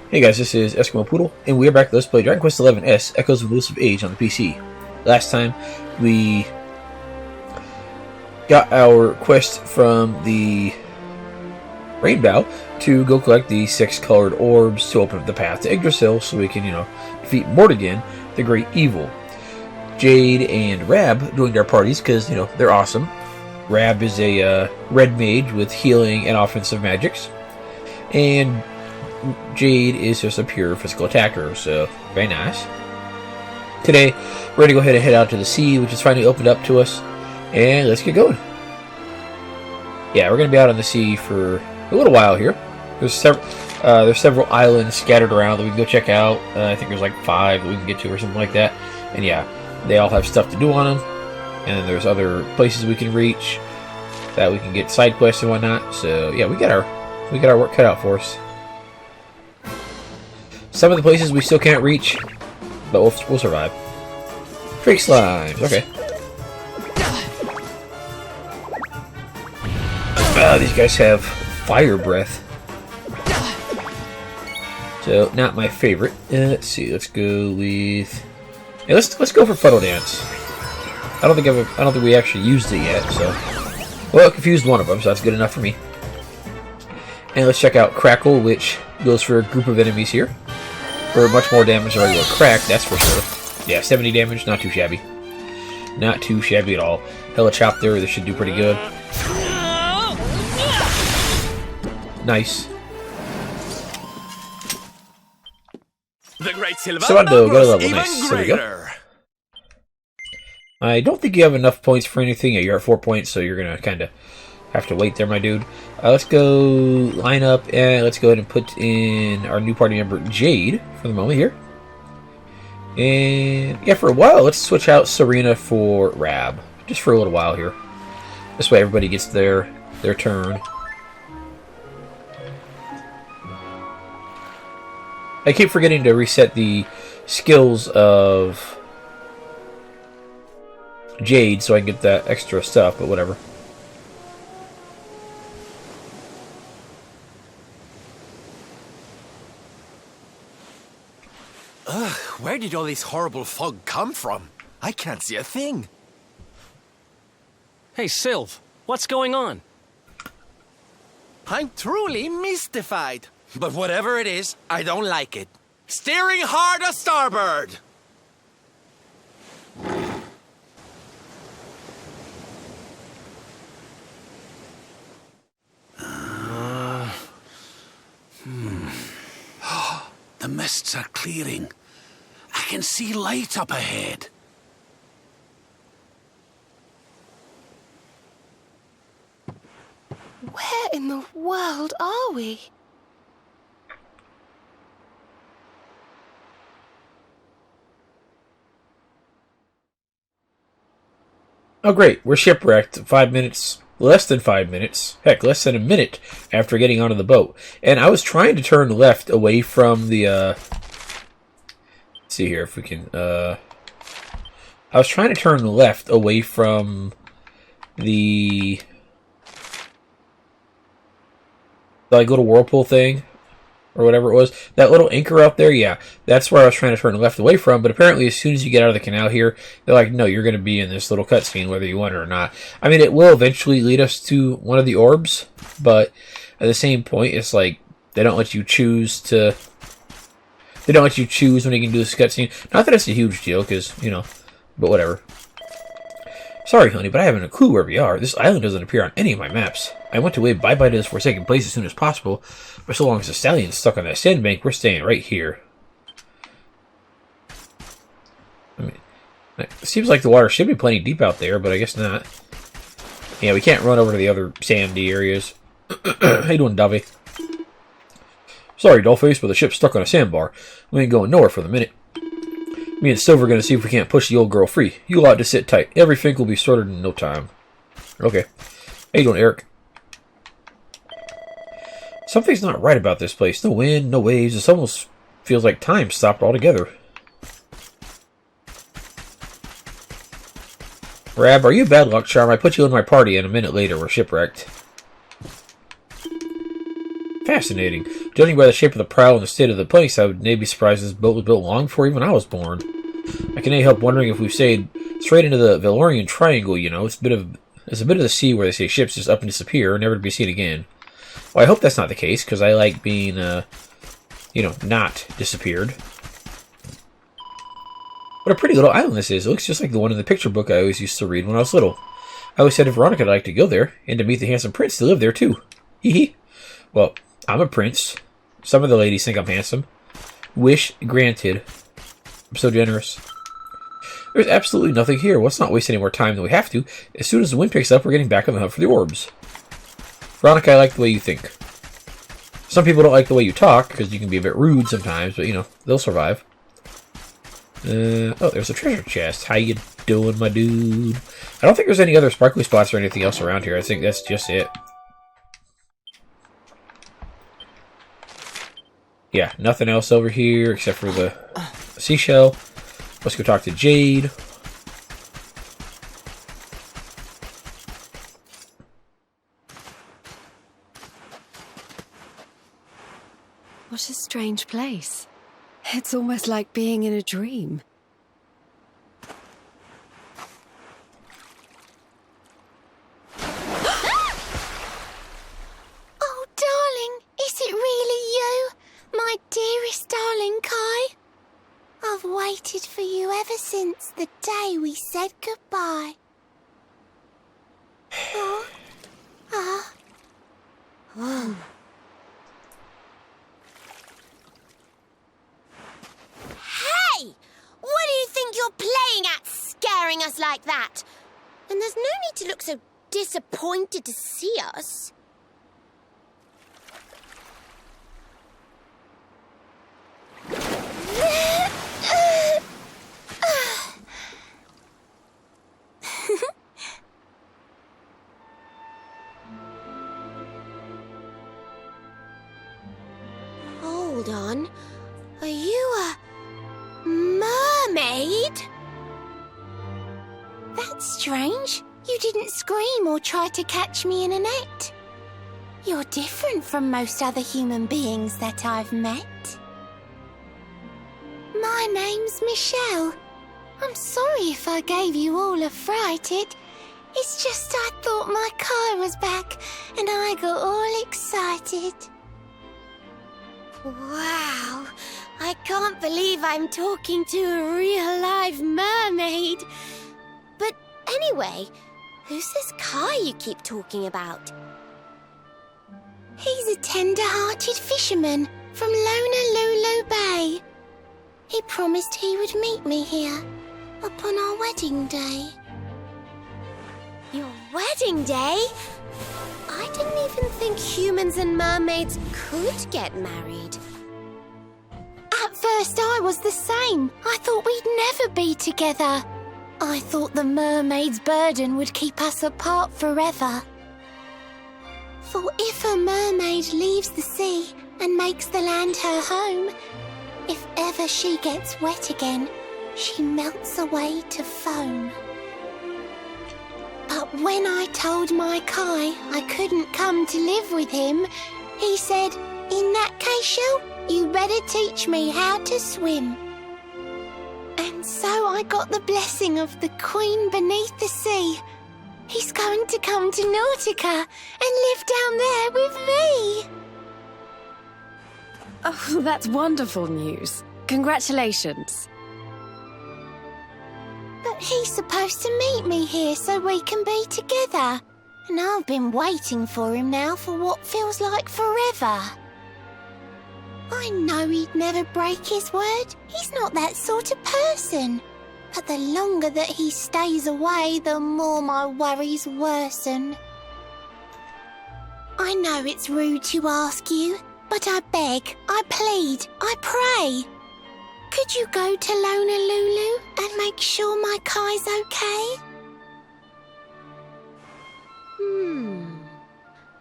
Hey guys, this is Eskimo Poodle, and we are back to Let's Play Dragon Quest XI S Echoes of Elusive Age on the PC. Last time, we got our quest from the Rainbow to go collect the 6 colored orbs to open up the path to Yggdrasil so we can, defeat Mortigan, the Great Evil. Jade and Rab joined our parties because, they're awesome. Rab is a red mage with healing and offensive magics, and Jade is just a pure physical attacker, so very nice. Today, we're going to go ahead and head out to the sea, which is finally opened up to us, and let's get going. Yeah, we're going to be out on the sea for a little while here. There's several islands scattered around that we can go check out. I think there's like 5 that we can get to or something like that. And yeah, they all have stuff to do on them. And then there's other places we can reach that we can get side quests and whatnot. So yeah, we got our work cut out for us. Some of the places we still can't reach, but we'll survive. Fake slimes, okay. These guys have fire breath, so not my favorite. Let's see. Let's go with. Yeah, let's go for Fuddle Dance. I don't think we actually used it yet. So, well, I confused one of them, so that's good enough for me. And let's check out Crackle, which goes for a group of enemies here. For much more damage than regular Crack, that's for sure. Yeah, 70 damage, not too shabby. Not too shabby at all. Chapter, this should do pretty good. Nice. The great Silvando, got a level, nice. There we go. I don't think you have enough points for anything. Yeah, you're at 4 points, so you're gonna kind of have to wait there, my dude. Let's go line up, and let's go ahead and put in our new party member, Jade, for the moment here. And yeah, for a while, let's switch out Serena for Rab. Just for a little while here. This way everybody gets their turn. I keep forgetting to reset the skills of Jade so I can get that extra stuff, but whatever. Ugh, where did all this horrible fog come from? I can't see a thing. Hey, Sylv, what's going on? I'm truly mystified. But whatever it is, I don't like it. Steering hard a starboard! The mists are clearing. I can see light up ahead. Where in the world are we? Oh great, we're shipwrecked 5 minutes, less than 5 minutes, heck, less than a minute after getting onto the boat. And I was trying to turn left away from the, let's see here if we can, I was trying to turn left away from the like little whirlpool thing, or whatever it was. That little anchor out there, yeah, that's where I was trying to turn left away from, but apparently as soon as you get out of the canal here, they're like, no, you're going to be in this little cutscene whether you want it or not. I mean, it will eventually lead us to one of the orbs, but at the same point, it's like, they don't let you choose when you can do this cutscene. Not that it's a huge deal, because, but whatever. Sorry, honey, but I haven't a clue where we are. This island doesn't appear on any of my maps. I want to wave bye-bye to this forsaken place as soon as possible, but so long as the stallion's stuck on that sandbank, we're staying right here. I mean, it seems like the water should be plenty deep out there, but I guess not. Yeah, we can't run over to the other sandy areas. How you doing, Dovey? Sorry, Dollface, but the ship's stuck on a sandbar. We ain't going nowhere for the minute. Me and Silver are going to see if we can't push the old girl free. You ought to sit tight. Everything will be sorted in no time. Okay. How you doing, Eric? Something's not right about this place. No wind, no waves. It almost feels like time stopped altogether. Rab, are you a bad luck charm? I put you in my party and a minute later we're shipwrecked. Fascinating. Judging by the shape of the prow and the state of the place, I would maybe be surprised this boat was built long before even I was born. I can't help wondering if we've stayed straight into the Valorian Triangle, you know. It's a bit of the sea where they say ships just up and disappear, never to be seen again. Well, I hope that's not the case, because I like being, not disappeared. What a pretty little island this is. It looks just like the one in the picture book I always used to read when I was little. I always said if Veronica would like to go there, and to meet the handsome prince to live there, too. Hee hee. Well, I'm a prince. Some of the ladies think I'm handsome. Wish granted. I'm so generous. There's absolutely nothing here. Let's not waste any more time than we have to. As soon as the wind picks up, we're getting back on the hunt for the orbs. Veronica, I like the way you think. Some people don't like the way you talk, because you can be a bit rude sometimes, but, they'll survive. There's a treasure chest. How you doing, my dude? I don't think there's any other sparkly spots or anything else around here. I think that's just it. Yeah, nothing else over here except for the seashell. Let's go talk to Jade. What a strange place. It's almost like being in a dream. Oh, darling, is it really you? My dearest darling Kai? I've waited for you ever since the day we said goodbye. Hey! What do you think you're playing at, scaring us like that? And there's no need to look so disappointed to see us. Hold on. Are you a mermaid? That's strange. You didn't scream or try to catch me in a net. You're different from most other human beings that I've met. My name's Michelle. I'm sorry if I gave you all a fright. It's just I thought my car was back and I got all excited. Wow, I can't believe I'm talking to a real live mermaid. But anyway, who's this Kai you keep talking about? He's a tender-hearted fisherman from Honolulu Bay. He promised he would meet me here upon our wedding day. Your wedding day? I didn't even think humans and mermaids could get married. At first I was the same. I thought we'd never be together. I thought the mermaid's burden would keep us apart forever. For if a mermaid leaves the sea and makes the land her home, if ever she gets wet again, she melts away to foam. But when I told my Kai I couldn't come to live with him, he said, "In that case, Shell, you better teach me how to swim." And so I got the blessing of the Queen beneath the sea. He's going to come to Nautica and live down there with me. Oh, that's wonderful news. Congratulations. But he's supposed to meet me here so we can be together. And I've been waiting for him now for what feels like forever. I know he'd never break his word. He's not that sort of person. But the longer that he stays away, the more my worries worsen. I know it's rude to ask you, but I beg, I plead, I pray. Could you go to Honolulu and make sure my Kai's okay?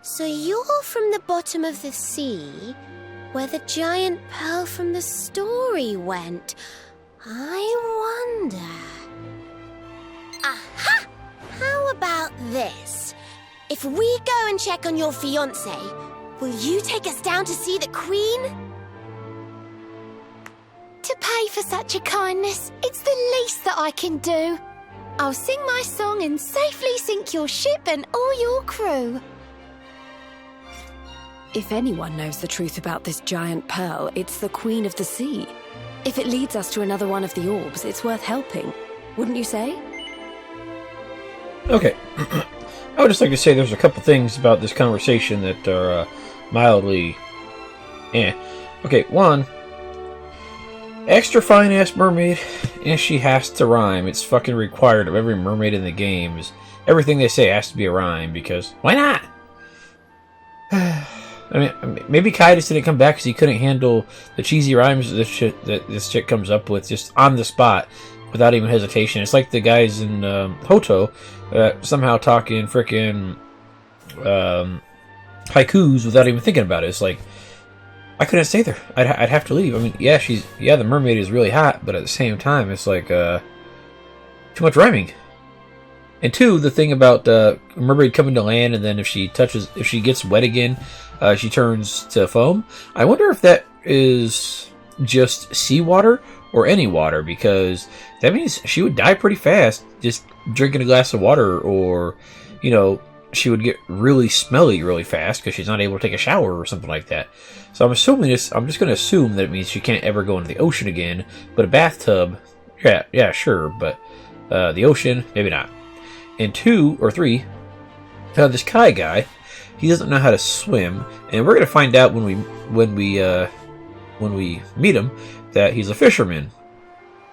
So you're from the bottom of the sea, where the giant pearl from the story went. I wonder... Aha! How about this? If we go and check on your fiancé, Will you take us down to see the Queen? To pay for such a kindness, it's the least that I can do. I'll sing my song and safely sink your ship and all your crew. If anyone knows the truth about this giant pearl, it's the Queen of the Sea. If it leads us to another one of the orbs, it's worth helping. Wouldn't you say? Okay. I would just like to say there's a couple things about this conversation that are mildly... Okay, one... Extra fine-ass mermaid, and she has to rhyme. It's fucking required of every mermaid in the games. Everything they say has to be a rhyme, because... Why not? I mean, maybe Kai just didn't come back because he couldn't handle the cheesy rhymes that this chick comes up with just on the spot, without even hesitation. It's like the guys in Hoto somehow talking frickin' haikus without even thinking about it. It's like, I couldn't stay there. I'd have to leave. I mean, the mermaid is really hot, but at the same time, it's like too much rhyming. And two, the thing about mermaid coming to land, and then if she gets wet again, she turns to foam. I wonder if that is just seawater or any water, because that means she would die pretty fast just drinking a glass of water, or, you know, she would get really smelly really fast because she's not able to take a shower or something like that. So I'm just going to assume that it means she can't ever go into the ocean again, but a bathtub, yeah, sure, but the ocean, maybe not. And 2 or 3, this Kai guy, he doesn't know how to swim, and we're going to find out when we meet him that he's a fisherman.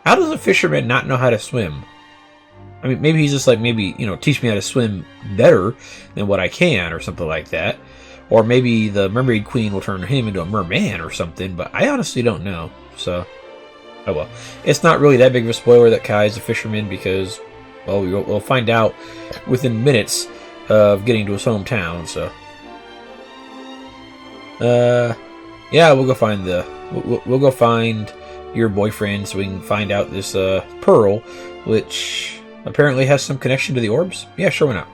How does a fisherman not know how to swim? I mean, maybe he's just like, teach me how to swim better than what I can, or something like that. Or maybe the mermaid queen will turn him into a merman or something, but I honestly don't know. So, oh well. It's not really that big of a spoiler that Kai is a fisherman, because, well, we'll find out within minutes of getting to his hometown, so. Yeah, we'll go find your boyfriend so we can find out this pearl, which apparently has some connection to the orbs. Yeah, sure, why not?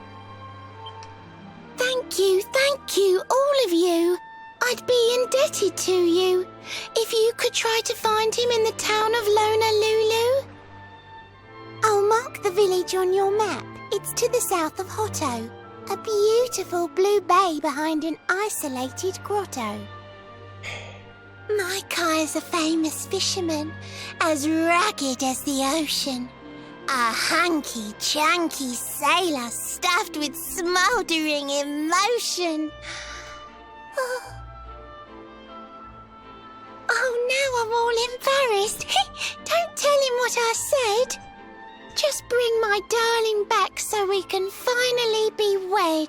Thank you, all of you. I'd be indebted to you if you could try to find him in the town of Honolulu. I'll mark the village on your map. It's to the south of Hoto, a beautiful blue bay behind an isolated grotto. My Kai's a famous fisherman, as rugged as the ocean. A hanky-chanky sailor stuffed with smouldering emotion. Oh, now I'm all embarrassed. Don't tell him what I said. Just bring my darling back so we can finally be wed.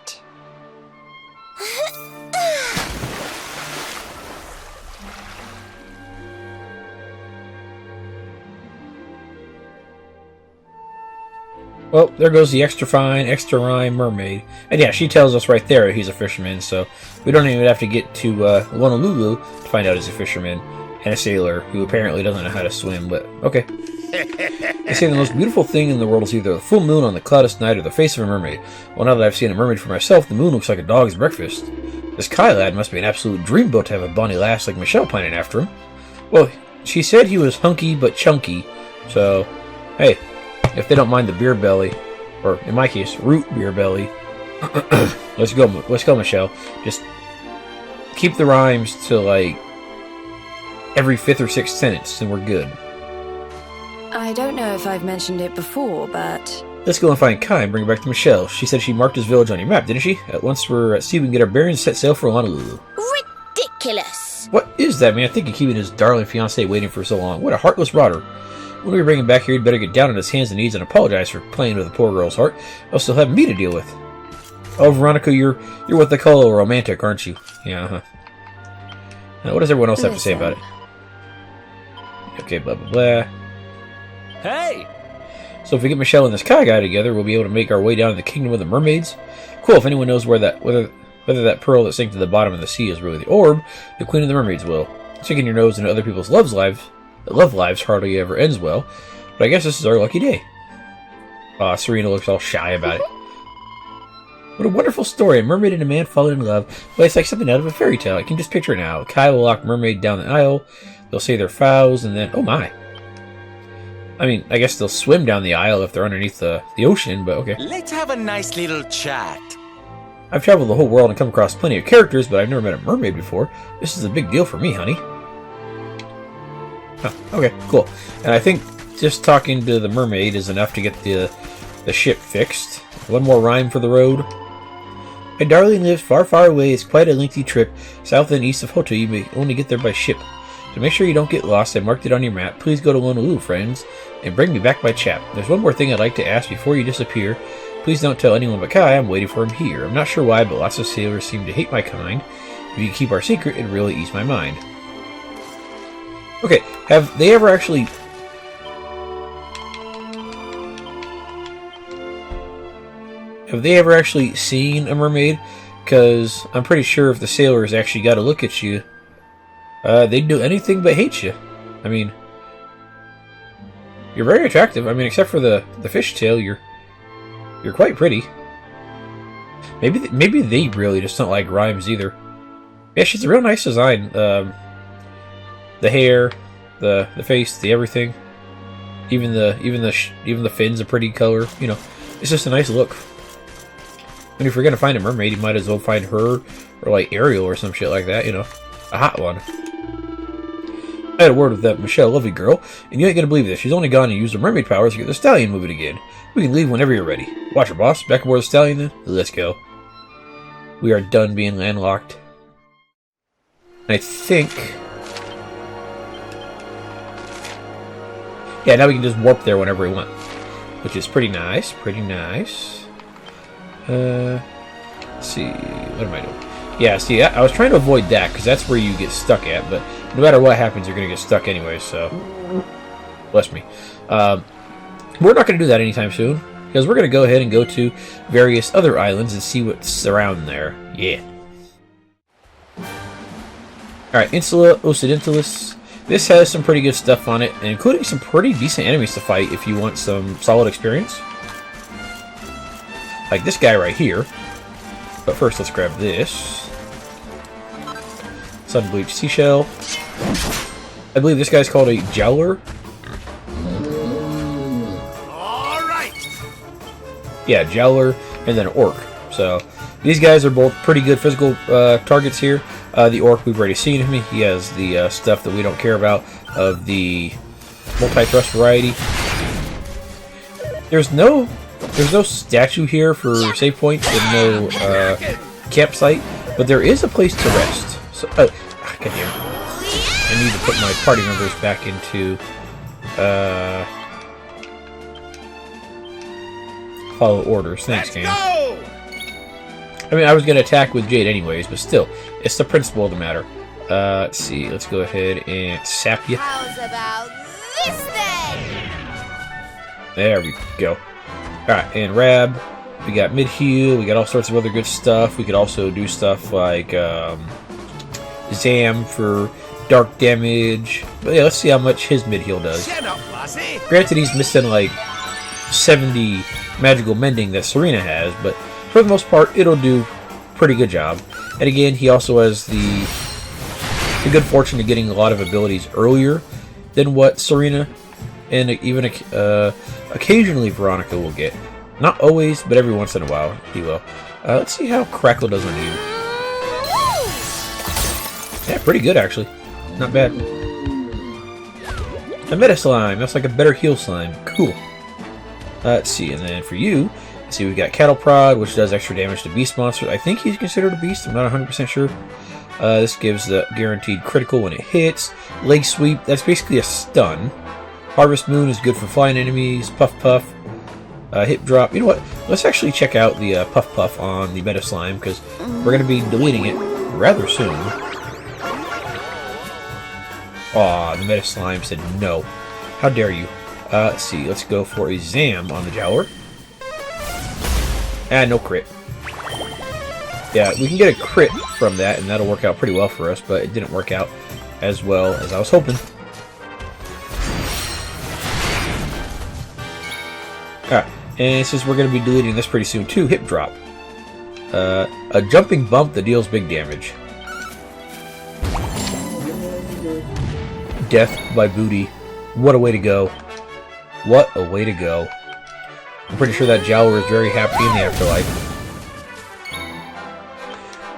Well, there goes the extra fine, extra rhyme mermaid. And yeah, she tells us right there he's a fisherman, so we don't even have to get to Honolulu to find out he's a fisherman and a sailor who apparently doesn't know how to swim, but okay. They say the most beautiful thing in the world is either the full moon on the cloudless night or the face of a mermaid. Well, now that I've seen a mermaid for myself, the moon looks like a dog's breakfast. This Kai lad must be an absolute dreamboat to have a bonny lass like Michelle pining after him. Well, she said he was hunky but chunky, so, hey, if they don't mind the beer belly, or in my case, root beer belly, let's go, Michelle. Just keep the rhymes to like every 5th or 6th sentence, and we're good. I don't know if I've mentioned it before, but... Let's go and find Kai and bring her back to Michelle. She said she marked his village on your map, didn't she? Once we're at sea, we can get our bearings and set sail for Honolulu. Ridiculous! What is that, man? I think of keeping his darling fiancée waiting for so long. What a heartless rotter. When we bring him back here, he'd better get down on his hands and knees and apologize for playing with the poor girl's heart. Else he'll have me to deal with. Oh, Veronica, you're what they call a romantic, aren't you? Yeah, uh-huh. Now, what does everyone else have to say about it? Okay, blah, blah, blah. Hey! So if we get Michelle and this Kai guy together, we'll be able to make our way down to the kingdom of the mermaids. Cool, if anyone knows whether that pearl that sank to the bottom of the sea is really the orb, the queen of the mermaids will. Sticking your nose into other people's love lives hardly ever ends well, but I guess this is our lucky day. Serena looks all shy about it. What a wonderful story. A mermaid and a man falling in love. Well, it's like something out of a fairy tale. I can just picture it now. Kai will lock Mermaid down the aisle. They'll say their vows, and then... Oh, my. I mean, I guess they'll swim down the aisle if they're underneath the ocean, but okay. Let's have a nice little chat. I've traveled the whole world and come across plenty of characters, but I've never met a mermaid before. This is a big deal for me, honey. Huh, okay, cool. And I think just talking to the mermaid is enough to get the ship fixed. One more rhyme for the road. My darling lives far, far away. It's quite a lengthy trip. South and east of Hoto, you may only get there by ship. So make sure you don't get lost. I marked it on your map. Please go to Honolulu, friends, and bring me back my chap. There's one more thing I'd like to ask before you disappear. Please don't tell anyone but Kai. I'm waiting for him here. I'm not sure why, but lots of sailors seem to hate my kind. If you could keep our secret, it'd really ease my mind. Okay, have they ever actually... Have they ever actually seen a mermaid? Because I'm pretty sure if the sailors actually got a look at you, they'd do anything but hate you. I mean, you're very attractive. I mean, except for the fishtail, you're quite pretty. Maybe they really just don't like rhymes either. Yeah, she's a real nice design. The hair, the face, the everything. Even the fins a pretty color. You know, it's just a nice look. And if you're gonna find a mermaid, you might as well find her or like Ariel or some shit like that. You know, a hot one. I had a word with that Michelle, lovely girl, and you ain't gonna believe this. She's only gone and used her mermaid powers to get the stallion moving again. We can leave whenever you're ready. Watch her, boss. Back aboard the stallion, then. Let's go. We are done being landlocked. And I think... Yeah, now we can just warp there whenever we want. Which is pretty nice. Pretty nice. Let's see. What am I doing? Yeah, see, I was trying to avoid that, because that's where you get stuck at, but no matter what happens, you're going to get stuck anyway, so... Bless me. We're not going to do that anytime soon, because we're going to go ahead and go to various other islands and see what's around there. Yeah. Alright, Insula Occidentalis. This has some pretty good stuff on it, including some pretty decent enemies to fight if you want some solid experience. Like this guy right here. But first, let's grab this. Sun-bleached seashell. I believe this guy's called a Jowler. Yeah, Jowler, and then Orc. So, these guys are both pretty good physical targets here. The Orc, we've already seen him. He has the stuff that we don't care about of the multi-thrust variety. There's no statue here for save points and no campsite, but there is a place to rest. So, goddamn. I need to put my party members back into follow orders. Thanks, game. I mean, I was going to attack with Jade anyways, but still, it's the principle of the matter. Let's see. Let's go ahead and sap you. How's about this then? There we go. Alright, and Rab. We got mid-heal. We got all sorts of other good stuff. We could also do stuff like Zam for dark damage. But yeah, let's see how much his mid-heal does. Granted, he's missing like 70 magical mending that Serena has, but for the most part, it'll do a pretty good job. And again, he also has the good fortune of getting a lot of abilities earlier than what Serena and even occasionally Veronica will get. Not always, but every once in a while he will. Let's see how Crackle does on you. Yeah, pretty good actually. Not bad. A Meta Slime. That's like a better heal slime. Cool. Let's see, and then for you, let's see, we've got Cattle Prod, which does extra damage to beast monsters. I think he's considered a beast. I'm not 100% sure. This gives the guaranteed critical when it hits. Leg Sweep, that's basically a stun. Harvest Moon is good for flying enemies. Puff Puff. Hip Drop. You know what? Let's actually check out the Puff Puff on the Meta Slime, because we're going to be deleting it rather soon. Aw, the Meta Slime said no. How dare you? Let's see. Let's go for a Zam on the Jowler. Ah, no crit. Yeah, we can get a crit from that, and that'll work out pretty well for us, but it didn't work out as well as I was hoping. Alright, and since we're going to be deleting this pretty soon too, Hip Drop. A jumping bump that deals big damage. Death by booty. What a way to go. What a way to go. I'm pretty sure that Jowler is very happy in the afterlife.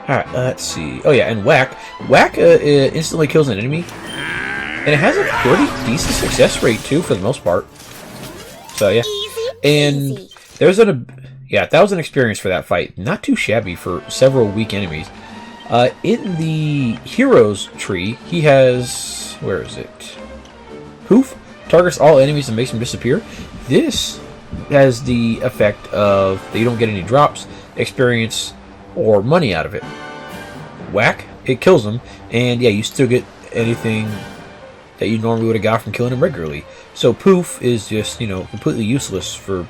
Alright, let's see. Oh yeah, and Whack. Whack instantly kills an enemy. And it has a pretty decent success rate too, for the most part. So yeah. And there's yeah, 1,000 experience for that fight. Not too shabby for several weak enemies. In the heroes tree, he has... Where is it? Poof. Targets all enemies and makes them disappear. This has the effect of that you don't get any drops, experience, or money out of it. Whack. It kills them. And yeah, you still get anything that you normally would have got from killing him regularly. So Poof is just, you know, completely useless for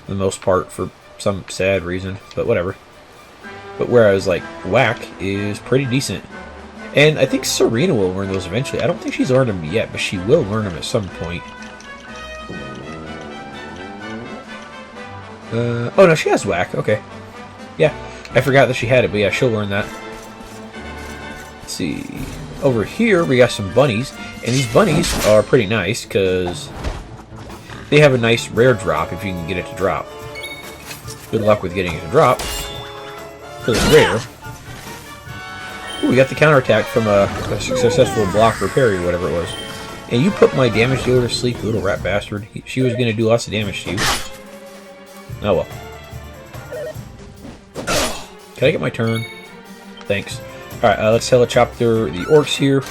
the most part for some sad reason, but whatever. But whereas, like, Whack is pretty decent. And I think Serena will learn those eventually. I don't think she's learned them yet, but she will learn them at some point. Oh no, she has Whack, okay. Yeah, I forgot that she had it, but yeah, she'll learn that. Let's see. Over here, we got some bunnies, and these bunnies are pretty nice, because they have a nice rare drop if you can get it to drop. Good luck with getting it to drop, because it's rare. Ooh, we got the counterattack from a successful block or parry or whatever it was. And you put my damage dealer to sleep, you little rat bastard. She was going to do lots of damage to you. Oh well. Can I get my turn? Thanks. Alright, let's helicopter the orcs here.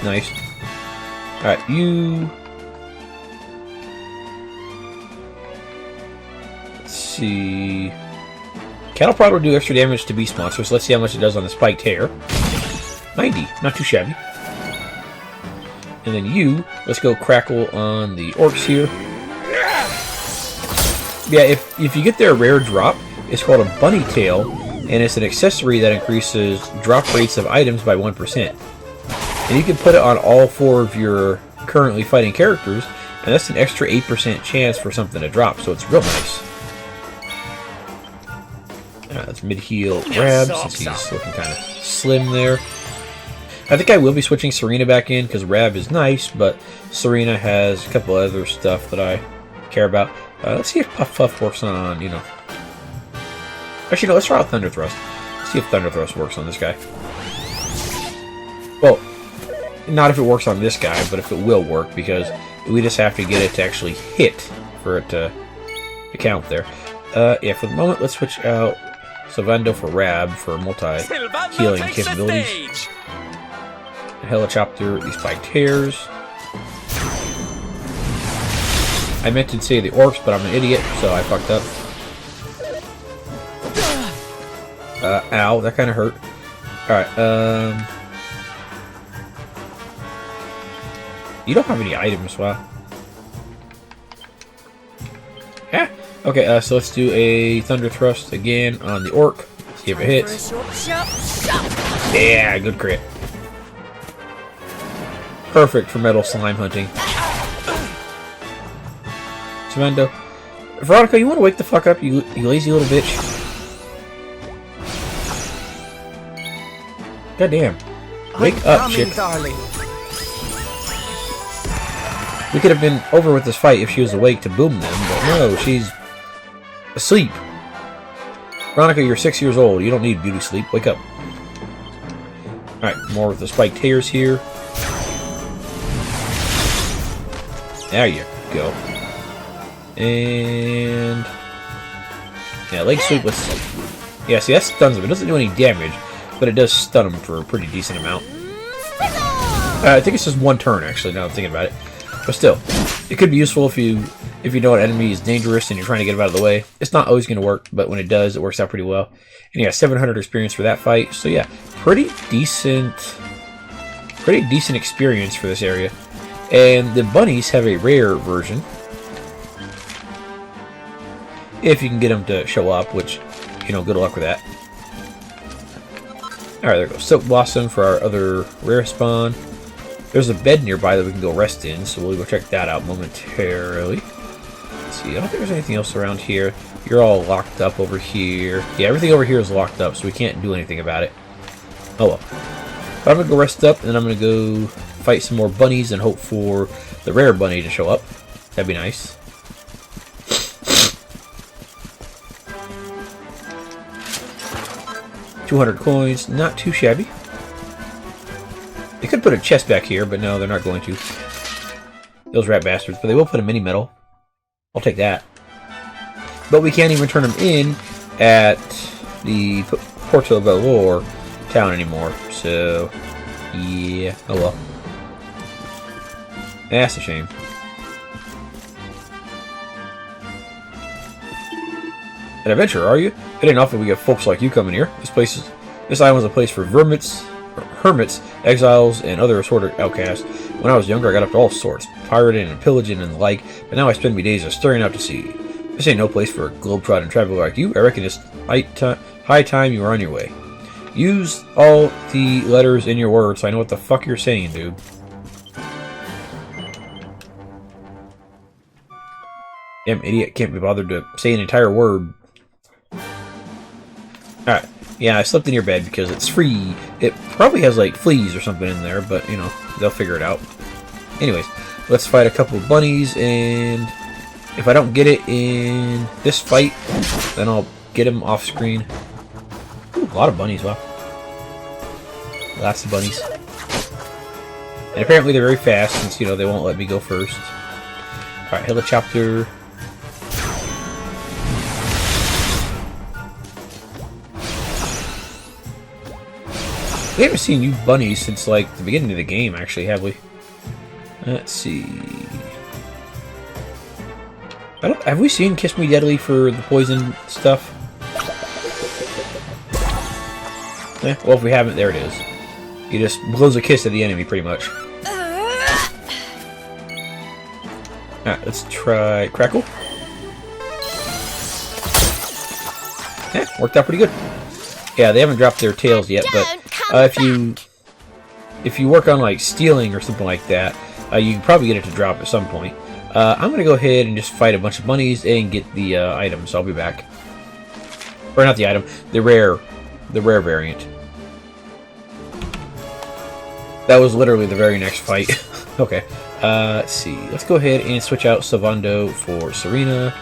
Nice. Alright, you... Let's see... Cattle Prod will do extra damage to beast monsters, so let's see how much it does on the spiked hair. 90, not too shabby. And then you, let's go crackle on the orcs here. Yeah, if you get their rare drop, it's called a bunny tail, and it's an accessory that increases drop rates of items by 1%. And you can put it on all 4 of your currently fighting characters, and that's an extra 8% chance for something to drop, so it's real nice. Let's mid-heal Rab, since he's looking kind of slim there. I think I will be switching Serena back in, because Rab is nice, but Serena has a couple other stuff that I care about. Let's see if Puff Puff works on, you know... Actually, no, let's try out Thunder Thrust. Let's see if Thunder Thrust works on this guy. Well, not if it works on this guy, but if it will work, because we just have to get it to actually hit for it to count there. Yeah, for the moment, let's switch out Sylvando for Rab for multi-healing capabilities. Helicopter these spiked hairs. I meant to say the orcs, but I'm an idiot, so I fucked up. Ow, that kind of hurt. Alright, you don't have any items, wow. Yeah. Okay, so let's do a Thunder Thrust again on the orc. See if it hits. Yeah, good crit. Perfect for metal slime hunting. Samando. Veronica, you want to wake the fuck up, you lazy little bitch? God damn. Wake up, chick. Darling. We could have been over with this fight if she was awake to boom them, but no, she's asleep. Veronica, you're 6 years old. You don't need beauty sleep. Wake up. Alright, more with the spiked hairs here. There you go. And... yeah, leg sweep with... yeah, see, that stuns him. It doesn't do any damage, but it does stun him for a pretty decent amount. I think it's just one turn, actually, now I'm thinking about it. But still, it could be useful if you know an enemy is dangerous and you're trying to get him out of the way. It's not always going to work, but when it does, it works out pretty well. And yeah, 700 experience for that fight. So yeah, pretty decent experience for this area. And the bunnies have a rare version, if you can get them to show up, which, you know, good luck with that. Alright, there goes Silk Blossom for our other rare spawn. There's a bed nearby that we can go rest in, so we'll go check that out momentarily. Let's see. I don't think there's anything else around here. You're all locked up over here. Yeah, everything over here is locked up, so we can't do anything about it. Oh well. But I'm gonna go rest up, and then I'm gonna go fight some more bunnies and hope for the rare bunny to show up. That'd be nice. $200 coins, not too shabby. They could put a chest back here, but no, they're not going to. Those rat bastards, but they will put a mini medal. I'll take that. But we can't even turn them in at the Porto Valor town anymore, so yeah, oh well. That's a shame. An adventurer, are you? It ain't often we get folks like you coming here. This island's a place for hermits, exiles, and other assorted outcasts. When I was younger, I got up to all sorts, pirating and pillaging and the like, but now I spend my days just staring out to sea. This ain't no place for a globe-trotting traveler like you. I reckon it's high time you were on your way. Use all the letters in your words so I know what the fuck you're saying, dude. Damn idiot, can't be bothered to say an entire word. Alright, yeah, I slept in your bed because it's free. It probably has, like, fleas or something in there, but, you know, they'll figure it out. Anyways, let's fight a couple of bunnies, and if I don't get it in this fight, then I'll get them off screen. Ooh, a lot of bunnies, wow. Lots of bunnies. And apparently they're very fast, since, you know, they won't let me go first. Alright, helicopter. We haven't seen you bunnies since, like, the beginning of the game, actually, have we? Let's see. Have we seen Kiss Me Deadly for the poison stuff? Well, if we haven't, there it is. He just blows a kiss at the enemy, pretty much. Alright, let's try Crackle. Worked out pretty good. Yeah, they haven't dropped their tails yet, but if you work on, like, stealing or something like that, you can probably get it to drop at some point. I'm gonna go ahead and just fight a bunch of bunnies and get the items. I'll be back. Or not the item, the rare variant. That was literally the very next fight. Okay, let's see. Let's go ahead and switch out Savando for Serena.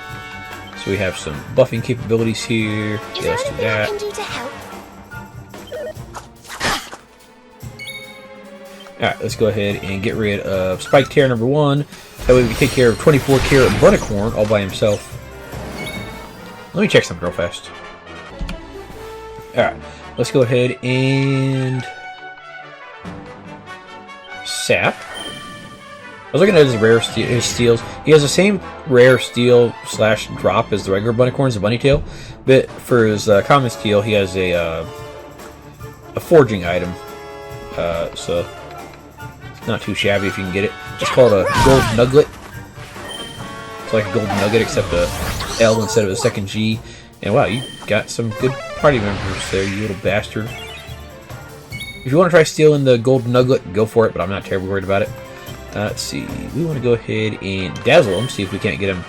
So we have some buffing capabilities here. Yeah, let's do that. Alright, let's go ahead and get rid of Spike Tear number 1. That way we can take care of 24 Karat Bunnicorn all by himself. Let me check something real fast. Alright, let's go ahead and Sap. I was looking at his steals. He has the same rare steal / drop as the regular Bunnicorns, the Bunny Tail, but for his common steal, he has a forging item. So not too shabby if you can get it. It's called a gold nugget. It's like a gold nugget except a L instead of a second G. And wow, you got some good party members there, you little bastard. If you want to try stealing the gold nugget, go for it, but I'm not terribly worried about it. Let's see. We want to go ahead and dazzle him, see if we can't get him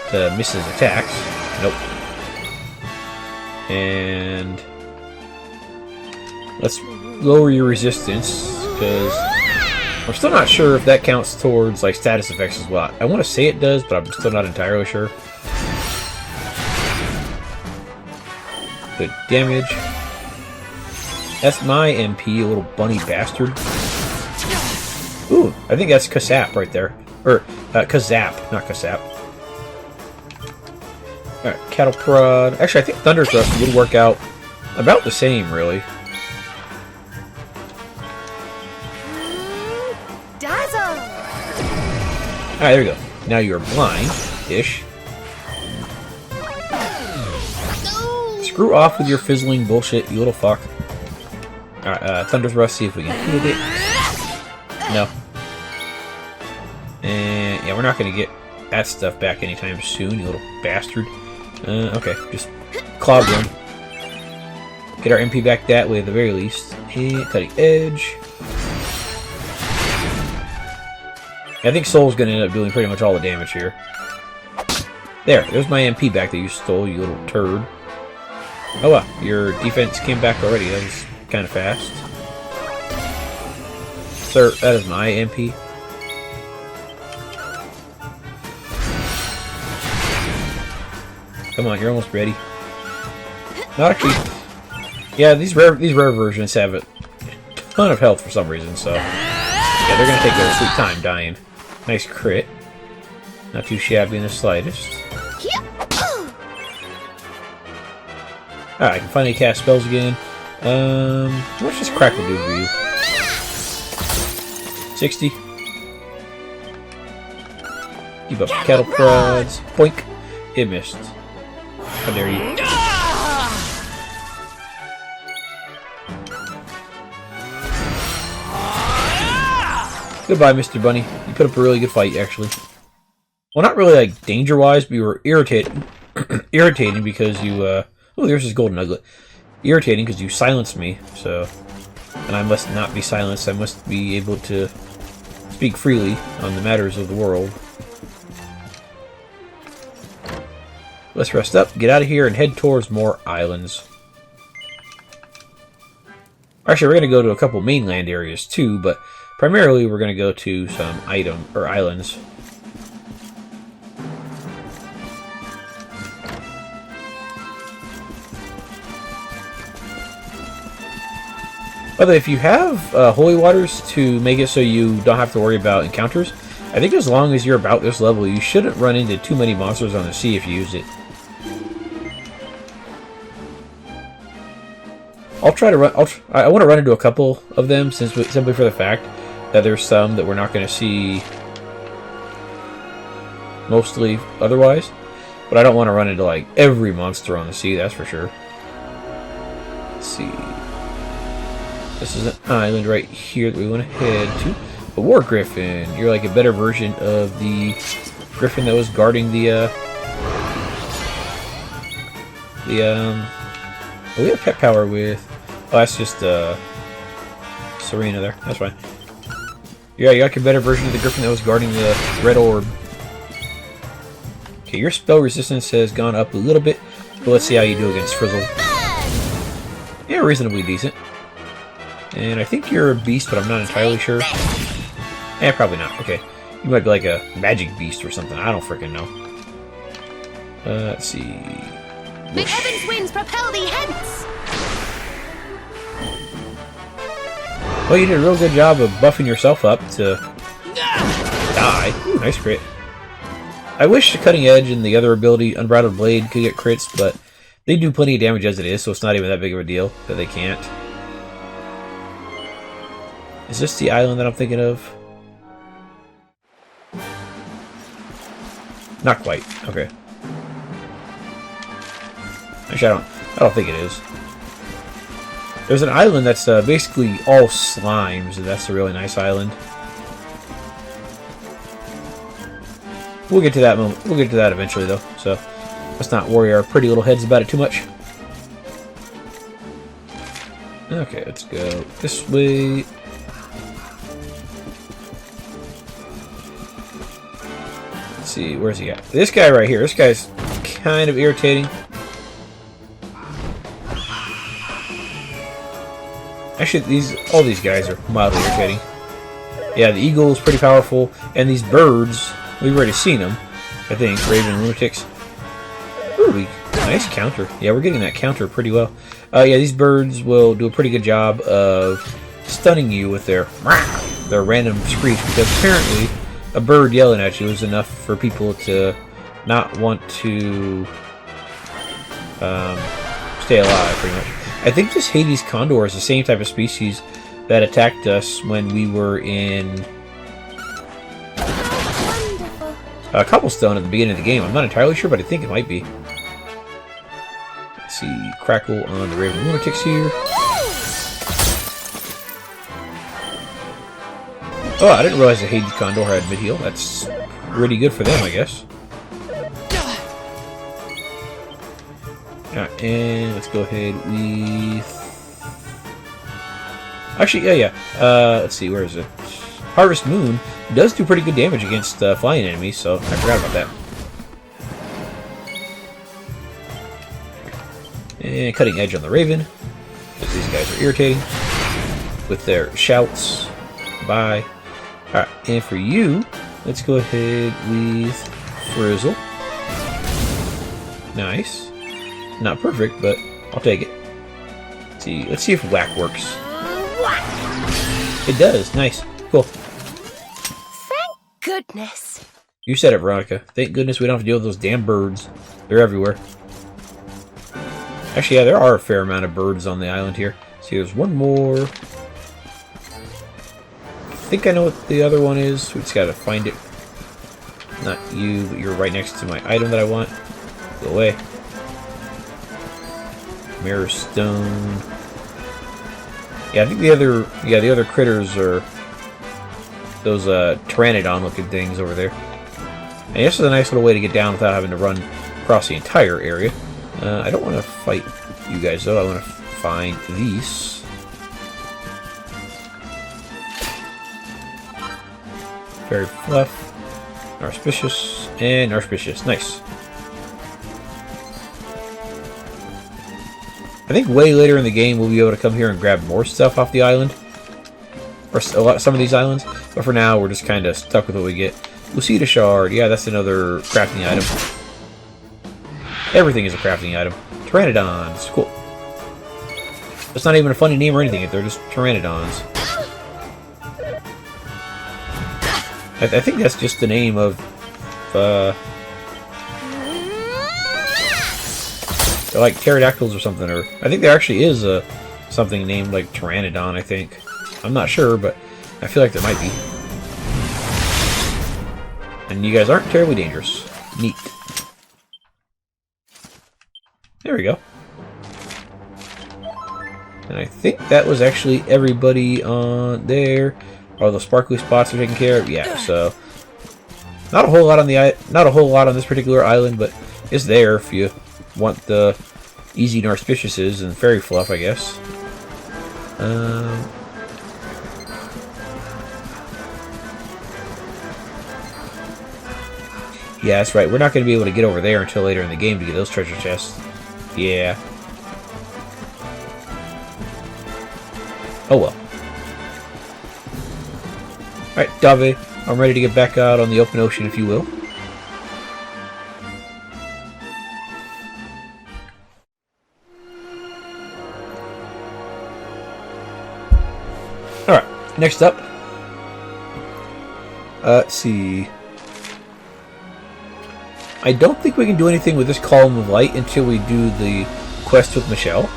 to miss his attacks. Nope. And let's lower your resistance, because I'm still not sure if that counts towards, like, status effects as well. I want to say it does, but I'm still not entirely sure. Good damage. That's my MP, you little bunny bastard. Ooh, I think that's Kasap right there. Or, Kazap, not Kasap. Alright, Cattle Prod. Actually, I think Thunder Thrust would work out about the same, really. Alright, there we go. Now you're blind-ish. Screw off with your fizzling bullshit, you little fuck. Alright, Thunder Thrust, see if we can hit it. No. And, yeah, we're not going to get that stuff back anytime soon, you little bastard. Okay, just clog them. Get our MP back that way at the very least. And Cutting Edge. I think Soul's going to end up doing pretty much all the damage here. There's my MP back that you stole, you little turd. Oh wow, your defense came back already. That was kind of fast. Sir, that is my MP. Come on, you're almost ready. Not actually. Yeah, these rare versions have a ton of health for some reason, so yeah, they're gonna take their sweet time dying. Nice crit. Not too shabby in the slightest. Alright, I can finally cast spells again. How much does Crackle do for you? 60. Keep up cattle prods. Boink. It missed. How dare you? Goodbye, Mr. Bunny. You put up a really good fight, actually. Well, not really, like, danger-wise, but you were irritating because you, oh, there's this golden nugget. Irritating because you silenced me, so... And I must not be silenced. I must be able to speak freely on the matters of the world. Let's rest up, get out of here, and head towards more islands. Actually, we're going to go to a couple mainland areas, too, but... Primarily, we're going to go to some islands. Although, if you have holy waters to make it so you don't have to worry about encounters, I think as long as you're about this level, you shouldn't run into too many monsters on the sea if you use it. I'll try to run. I want to run into a couple of them, simply for the fact that there's some that we're not going to see mostly otherwise. But I don't want to run into, like, every monster on the sea, that's for sure. Let's see. This is an island right here that we want to head to. A war griffin. You're like a better version of the griffin that was guarding the we have pet power with... Oh, that's just, Serena there. That's fine. Yeah, you got your better version of the griffin that was guarding the red orb. Okay, your spell resistance has gone up a little bit, but let's see how you do against Frizzle. Yeah, reasonably decent. And I think you're a beast, but I'm not entirely sure. Eh, probably not. Okay. You might be like a magic beast or something. I don't freaking know. Let's see. The heavens winds propel thee hence! Well, you did a real good job of buffing yourself up to die. Ooh, nice crit. I wish the Cutting Edge and the other ability, Unbridled Blade, could get crits, but they do plenty of damage as it is, so it's not even that big of a deal that they can't. Is this the island that I'm thinking of? Not quite. Okay. Actually, I don't think it is. There's an island that's basically all slimes, and that's a really nice island. We'll get to that moment. We'll get to that eventually, though. So let's not worry our pretty little heads about it too much. Okay, let's go this way. Let's see, where's he at? This guy right here. This guy's kind of irritating. Actually, all these guys are mildly irritating. Yeah, the eagle is pretty powerful, and these birds, we've already seen them, I think, Raven Lunatics. Ooh, nice counter. Yeah, we're getting that counter pretty well. Yeah, these birds will do a pretty good job of stunning you with their random screech, because apparently a bird yelling at you is enough for people to not want to stay alive, pretty much. I think this Hades Condor is the same type of species that attacked us when we were in Cobblestone at the beginning of the game. I'm not entirely sure, but I think it might be. Let's see, Crackle on the Raven Lunatics here. Oh, I didn't realize the Hades Condor had mid-heal. That's pretty good for them, I guess. Alright, and let's go ahead with... Actually, yeah. Let's see, where is it? Harvest Moon does do pretty good damage against flying enemies, so I forgot about that. And Cutting Edge on the Raven. These guys are irritating with their shouts. Bye. Alright, and for you, let's go ahead with Frizzle. Nice. Not perfect, but I'll take it. Let's see if Whack works. It does. Nice. Cool. Thank goodness. You said it, Veronica. Thank goodness we don't have to deal with those damn birds. They're everywhere. Actually, yeah, there are a fair amount of birds on the island here. See, there's one more. I think I know what the other one is. We just gotta find it. Not you, but you're right next to my item that I want. Go away. Mirror Stone. Yeah, I think the other critters are those pteranodon-looking things over there. And this is a nice little way to get down without having to run across the entire area. I don't want to fight you guys though. I want to find these. Fairy Fluff, Narspicious, and Narspicious. Nice. I think way later in the game we'll be able to come here and grab more stuff off the island. Or some of these islands. But for now, we're just kind of stuck with what we get. Lucida Shard. Yeah, that's another crafting item. Everything is a crafting item. Pteranodons. Cool. It's not even a funny name or anything. They're just Pteranodons. I think that's just the name of... they're like pterodactyls or something. Or I think there actually is something named like Pteranodon, I think. I'm not sure, but I feel like there might be. And you guys aren't terribly dangerous. Neat. There we go. And I think that was actually everybody on there. All the sparkly spots are taken care of. Yeah, so not a whole lot on this particular island, but it's there if you want the easy Narspiciouses and Fairy Fluff, I guess. Yeah, that's right. We're not going to be able to get over there until later in the game to get those treasure chests. Yeah. Oh well. Alright, Dave, I'm ready to get back out on the open ocean, if you will. Alright, next up. Let's see. I don't think we can do anything with this column of light until we do the quest with Michelle.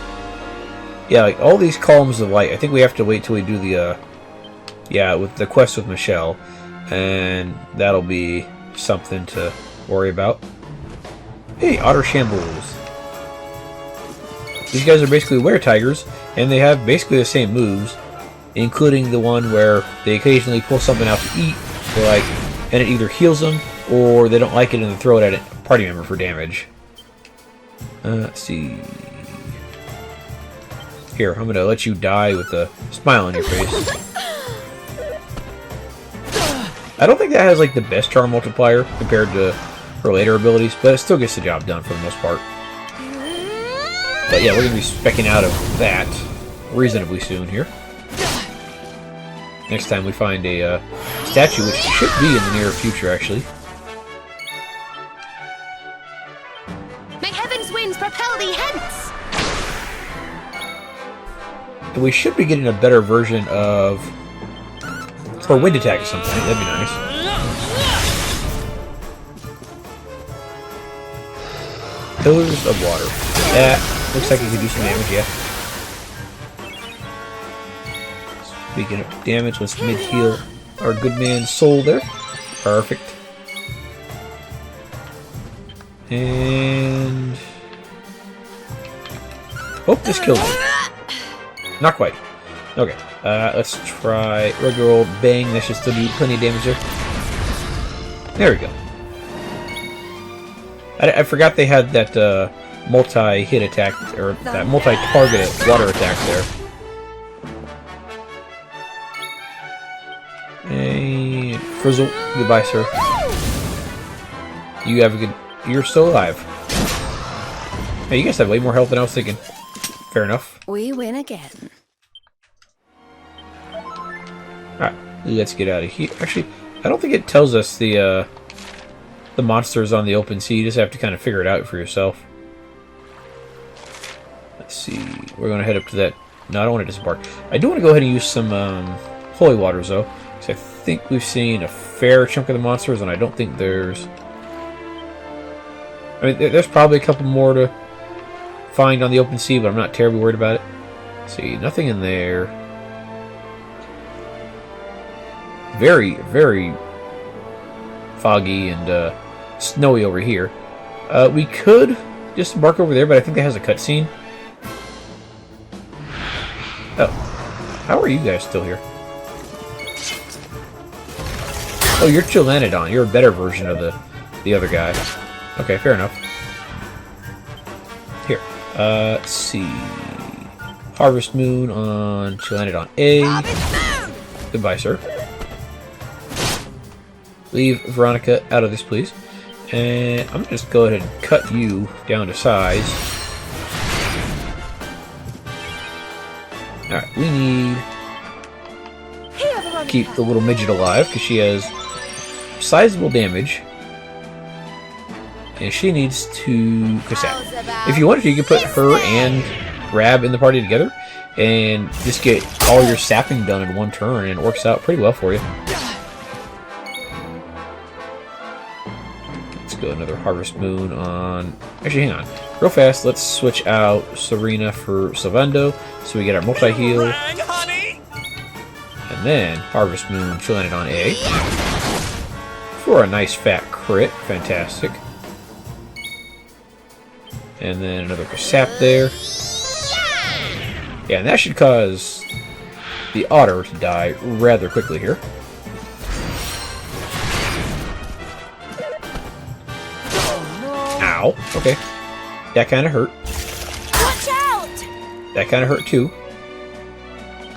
Yeah, like all these columns of light, I think we have to wait till we do the, with the quest with Michelle. And that'll be something to worry about. Hey, Otter Shambles. These guys are basically were-tigers, and they have basically the same moves, including the one where they occasionally pull something out to eat, and it either heals them, or they don't like it and they throw it at a party member for damage. Let's see. Here, I'm gonna let you die with a smile on your face. I don't think that has like the best charm multiplier compared to her later abilities, but it still gets the job done for the most part. But yeah, we're gonna be specking out of that reasonably soon here. Next time we find a statue, which should be in the near future, actually. May heaven's winds propel thee hence! And we should be getting a better version of... or wind attack or something. That'd be nice. Pillars of water. That looks like it could do some damage, yeah. Speaking of damage, let's mid-heal our good man's soul there. Perfect. And... oh, this killed him. Not quite. Okay, let's try regular old bang. That should still do plenty of damage there. There we go. I forgot they had that multi-hit attack, or that multi-target water attack there. And Frizzle, goodbye, sir. You have a good... you're still alive. Hey, you guys have way more health than I was thinking. Fair enough. We win again. Alright, let's get out of here. Actually, I don't think it tells us the monsters on the open sea. You just have to kind of figure it out for yourself. Let's see. We're going to head up to that. No, I don't want to disembark. I do want to go ahead and use some holy waters, though. Because I think we've seen a fair chunk of the monsters, and I don't think there's... I mean, there's probably a couple more to find on the open sea, but I'm not terribly worried about it. Let's see, nothing in there. Very, very foggy and snowy over here. We could just embark over there, but I think that has a cutscene. Oh, how are you guys still here? Oh, you're Chilanodon. You're a better version of the other guy. Okay, fair enough. Here, let's see. Harvest Moon on Chilanodon A. Goodbye, sir. Leave Veronica out of this, please. And I'm going to just go ahead and cut you down to size. Alright, we need to keep the little midget alive because she has sizable damage. And she needs to Kasap. If you wanted to, you could put her and Grab in the party together and just get all your sapping done in one turn, and it works out pretty well for you. Let's go another Harvest Moon on... Actually, hang on. Real fast, let's switch out Serena for Sylvando so we get our multi-heal. And then Harvest Moon Chilanodon A for a nice fat crit. Fantastic. And then another Kasap there. Yeah, and that should cause the Otter to die rather quickly here. Ow. Okay. That kind of hurt. Watch out! That kind of hurt too.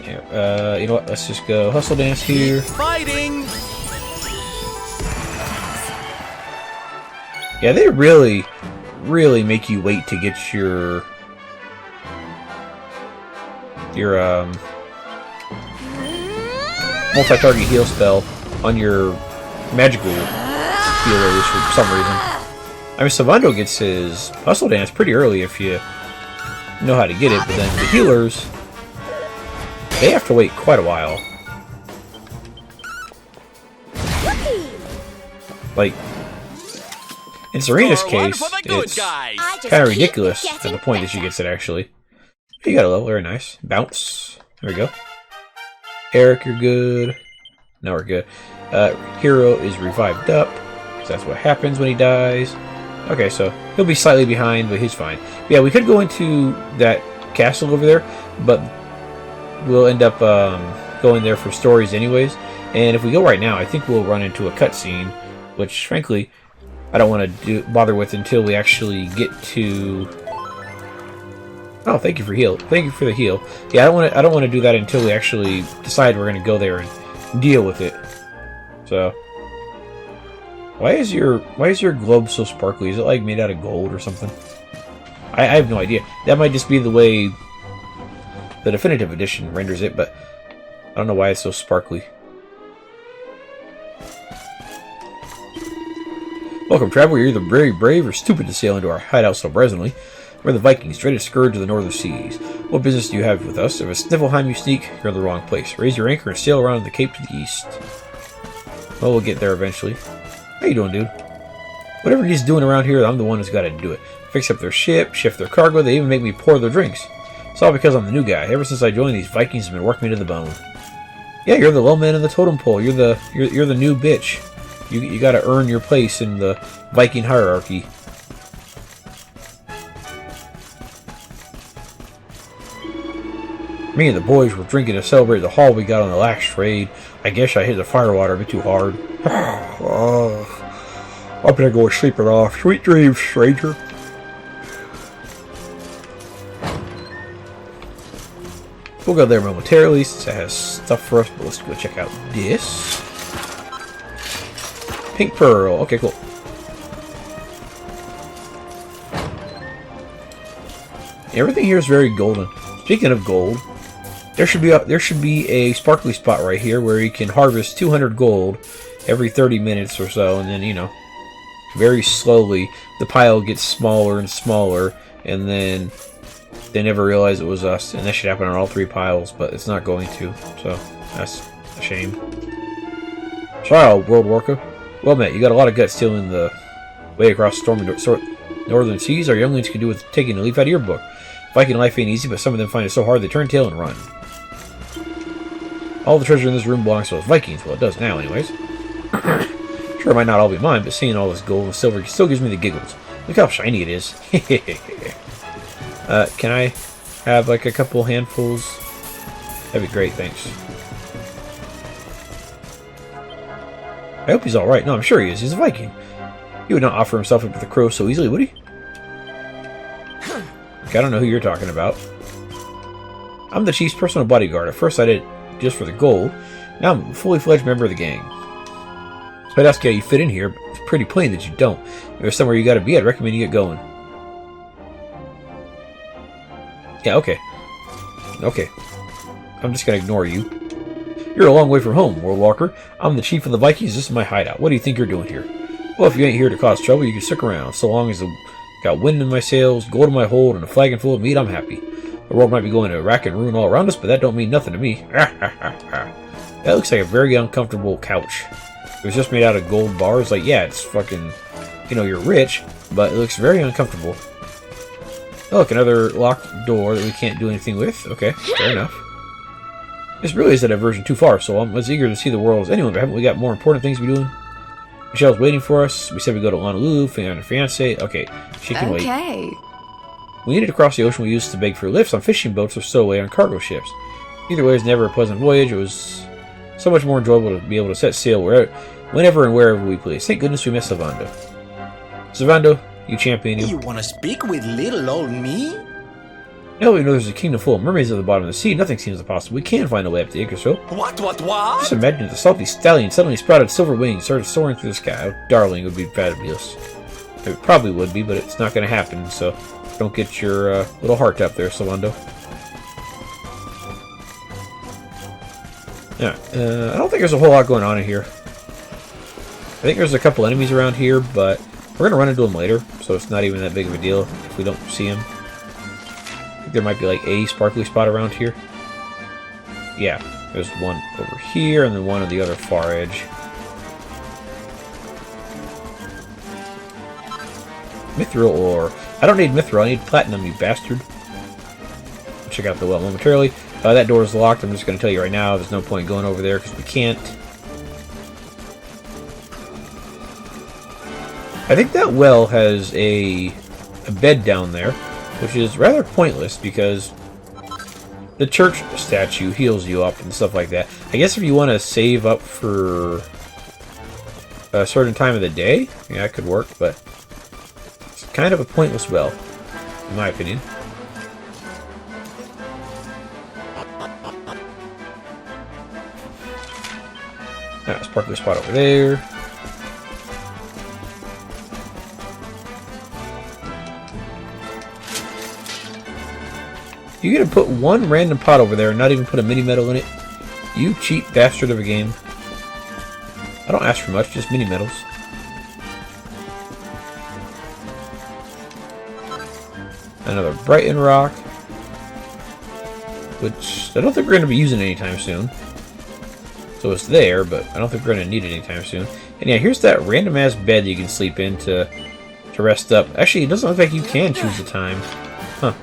Yeah, you know what? Let's just go Hustle Dance here. Fighting! Yeah, they really make you wait to get your multi-target heal spell on your magical healers for some reason. I mean, Sylvando gets his Hustle Dance pretty early if you know how to get it, but then the healers, they have to wait quite a while. Like, in Serena's case, it's kind of ridiculous at the point that she gets it, actually. You got a level, very nice. Bounce. There we go. Eric, you're good. No, we're good. Hero is revived up, so that's what happens when he dies. Okay, so he'll be slightly behind, but he's fine. Yeah, we could go into that castle over there, but we'll end up going there for stories anyways. And if we go right now, I think we'll run into a cutscene, which, frankly, I don't want to bother with until we actually get to... Oh, thank you for heal. Thank you for the heal. Yeah, I don't want to do that until we actually decide we're going to go there and deal with it. So, why is your globe so sparkly? Is it like made out of gold or something? I have no idea. That might just be the way the definitive edition renders it, but I don't know why it's so sparkly. Welcome, traveler. You're either very brave or stupid to sail into our hideout so brazenly. We're the Vikings, dreaded scourge of the northern seas. What business do you have with us? If it's Sniffleheim you sneak, you're in the wrong place. Raise your anchor and sail around the cape to the east. Well, we'll get there eventually. How you doing, dude? Whatever he's doing around here, I'm the one who's got to do it. Fix up their ship, shift their cargo, they even make me pour their drinks. It's all because I'm the new guy. Ever since I joined, these Vikings have been working me to the bone. Yeah, you're the low man in the totem pole. You're the new bitch. You got to earn your place in the Viking hierarchy. Me and the boys were drinking to celebrate the haul we got on the last trade. I guess I hit the firewater a bit too hard. I better go sleeping off. Sweet dreams, stranger. We'll go there momentarily since it has stuff for us, but let's go check out this. Pink Pearl. Okay, cool. Everything here is very golden. Speaking of gold, there should be a sparkly spot right here where you can harvest 200 gold every 30 minutes or so, and then, you know, very slowly the pile gets smaller and smaller, and then they never realize it was us, and that should happen on all 3 piles, but it's not going to, so that's a shame. Sorry, world worker. Well met, you got a lot of guts stealing the way across stormy northern seas. Our younglings can do with taking a leaf out of your book. Viking life ain't easy, but some of them find it so hard they turn tail and run. All the treasure in this room belongs to those Vikings. Well, it does now, anyways. Sure, it might not all be mine, but seeing all this gold and silver still gives me the giggles. Look how shiny it is. Can I have, like, a couple handfuls? That'd be great, thanks. I hope he's alright. No, I'm sure he is. He's a Viking. He would not offer himself up to the crow so easily, would he? Okay, I don't know who you're talking about. I'm the chief's personal bodyguard. At first I did it just for the gold. Now I'm a fully fledged member of the gang. So I'd ask you how you fit in here, but it's pretty plain that you don't. If there's somewhere you gotta be, I'd recommend you get going. Yeah, okay. Okay. I'm just gonna ignore you. You're a long way from home, World Walker. I'm the chief of the Vikings. This is my hideout. What do you think you're doing here? Well, if you ain't here to cause trouble, you can stick around. So long as I got wind in my sails, gold in my hold, and a flagon full of meat, I'm happy. The world might be going to rack and ruin all around us, but that don't mean nothing to me. That looks like a very uncomfortable couch. It was just made out of gold bars. Like, yeah, it's fucking, you know, you're rich, but it looks very uncomfortable. Oh, look, another locked door that we can't do anything with. Okay, fair enough. This really is a diversion too far, so I'm as eager to see the world as anyone, but haven't we got more important things to be doing? Michelle's waiting for us. We said we go to Honolulu, find a fiance. Okay, she can wait. Okay. We needed to cross the ocean we used to beg for lifts on fishing boats or stow away on cargo ships. Either way, it was never a pleasant voyage. It was so much more enjoyable to be able to set sail whenever and wherever we please. Thank goodness we met Savando. Savando, you champion. You want to speak with little old me? Now we know there's a kingdom full of mermaids at the bottom of the sea. Nothing seems impossible. We can find a way up to Yggdrasil. What? Just imagine if the salty stallion suddenly sprouted silver wings, started soaring through the sky. Oh, darling, it would be fabulous. It probably would be, but it's not going to happen, so don't get your little heart up there, Savando. Yeah, I don't think there's a whole lot going on in here. I think there's a couple enemies around here, but we're going to run into them later, so it's not even that big of a deal if we don't see them. I think there might be like a sparkly spot around here. Yeah, there's one over here, and then one on the other far edge. Mithril ore. I don't need mithril, I need platinum, you bastard. Check out the well momentarily. That door is locked. I'm just going to tell you right now, there's no point going over there because we can't. I think that well has a bed down there, which is rather pointless because the church statue heals you up and stuff like that. I guess if you want to save up for a certain time of the day, yeah, it could work, but it's kind of a pointless well, in my opinion. Sparkly spot over there. You get to put one random pot over there and not even put a mini medal in it? You cheap bastard of a game. I don't ask for much, just mini medals. Another Brighton rock, which I don't think we're going to be using anytime soon. So it's there, but I don't think we're going to need it anytime soon. And yeah, here's that random-ass bed you can sleep in to rest up. Actually, it doesn't look like you can choose the time. Huh.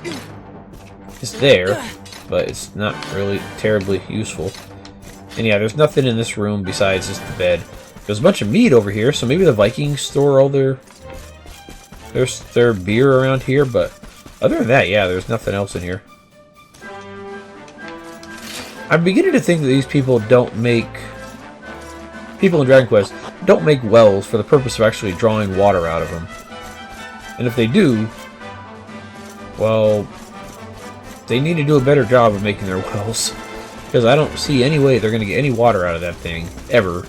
It's there, but it's not really terribly useful. And yeah, there's nothing in this room besides just the bed. There's a bunch of meat over here, so maybe the Vikings store all their beer around here, but other than that, yeah, there's nothing else in here. I'm beginning to think that these people don't make... People in Dragon Quest don't make wells for the purpose of actually drawing water out of them. And if they do, well, they need to do a better job of making their wells. Because I don't see any way they're going to get any water out of that thing, ever.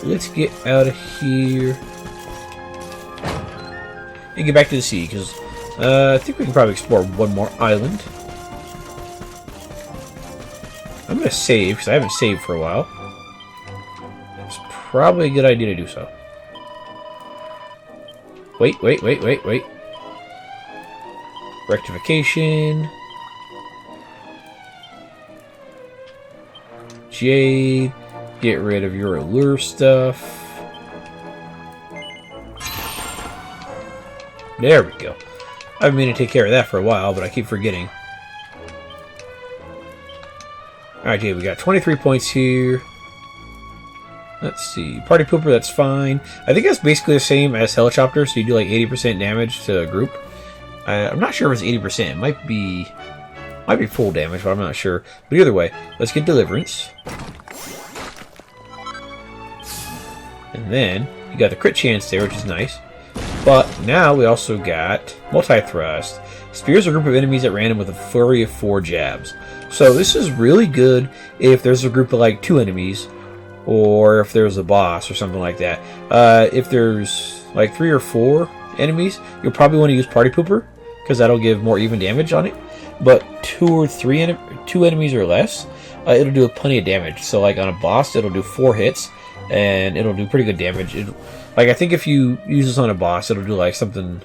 Let's get out of here. and get back to the sea, because I think we can probably explore one more island. I'm going to save, because I haven't saved for a while. It's probably a good idea to do so. Wait. Rectification. Jade. Get rid of your allure stuff. There we go. I've been meaning to take care of that for a while, but I keep forgetting. Alright, Jade, we got 23 points here. Let's see. Party Pooper, that's fine. I think that's basically the same as Helicopter, so you do like 80% damage to a group. I'm not sure if it's 80%. It might be full damage, but I'm not sure. But either way, let's get Deliverance. And then, you got the crit chance there, which is nice. But now we also got Multi-Thrust. Spears a group of enemies at random with a flurry of 4 jabs. So this is really good if there's a group of like 2 enemies, or if there's a boss or something like that. If there's like 3 or 4 enemies, you'll probably want to use Party Pooper, because that'll give more even damage on it. But 2 or 3 2 enemies or less, it'll do plenty of damage. So like on a boss, it'll do 4 hits, and it'll do pretty good damage. Like I think if you use this on a boss, it'll do like something.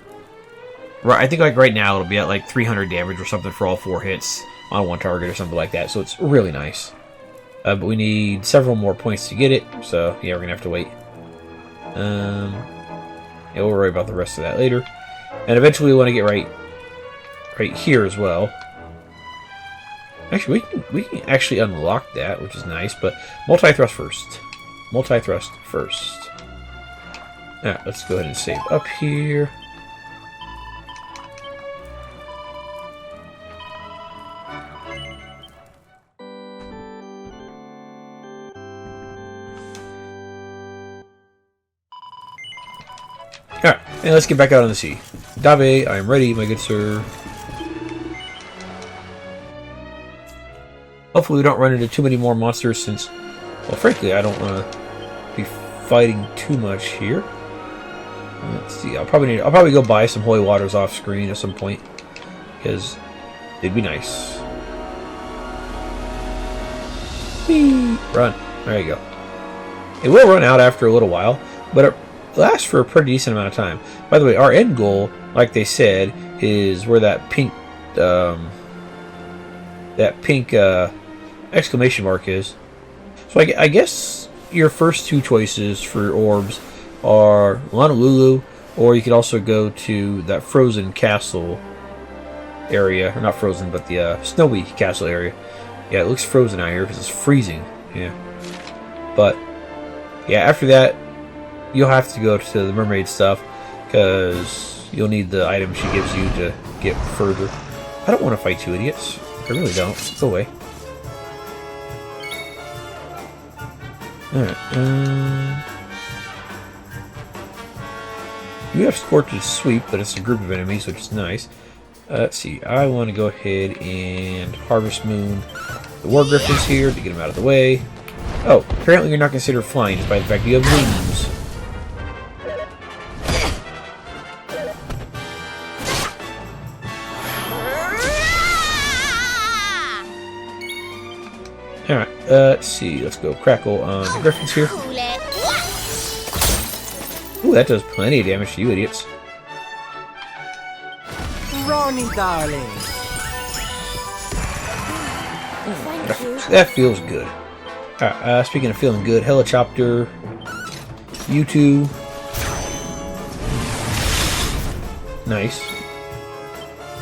I think like right now it'll be at like 300 damage or something for all 4 hits on one target or something like that. So it's really nice. But we need several more points to get it, so yeah, we're gonna have to wait. Yeah, we'll worry about the rest of that later. And eventually we want to get right here as well. Actually, we can actually unlock that, which is nice. But multi-thrust first. Multi-thrust first. Alright, let's go ahead and save up here. Alright, and let's get back out on the sea. Dave, I am ready, my good sir. Hopefully we don't run into too many more monsters since, well, frankly, I don't want to be fighting too much here. Let's see, I'll probably go buy some holy waters off screen at some point, because they'd be nice. Whee! Run. There you go. It will run out after a little while, but it lasts for a pretty decent amount of time. By the way, our end goal, like they said, is where that pink exclamation mark is. So I guess your first 2 choices for orbs are Honolulu, or you could also go to that frozen castle area, or not frozen, but the snowy castle area. Yeah, it looks frozen out here because it's freezing. Yeah, but yeah, after that you'll have to go to the mermaid stuff, because you'll need the item she gives you to get further. I don't want to fight 2 idiots. I really don't. Go away. Alright, you have Scorch's Sweep, but it's a group of enemies, which is nice. Let's see, I want to go ahead and Harvest Moon the War Griffins here to get them out of the way. Oh, apparently you're not considered flying just by the fact that you have wings. Alright, let's see. Let's go Crackle on the Griffins here. Ooh, that does plenty of damage to you idiots. Ronnie, darling. That feels good. Alright, speaking of feeling good, Helicopter, you 2. Nice.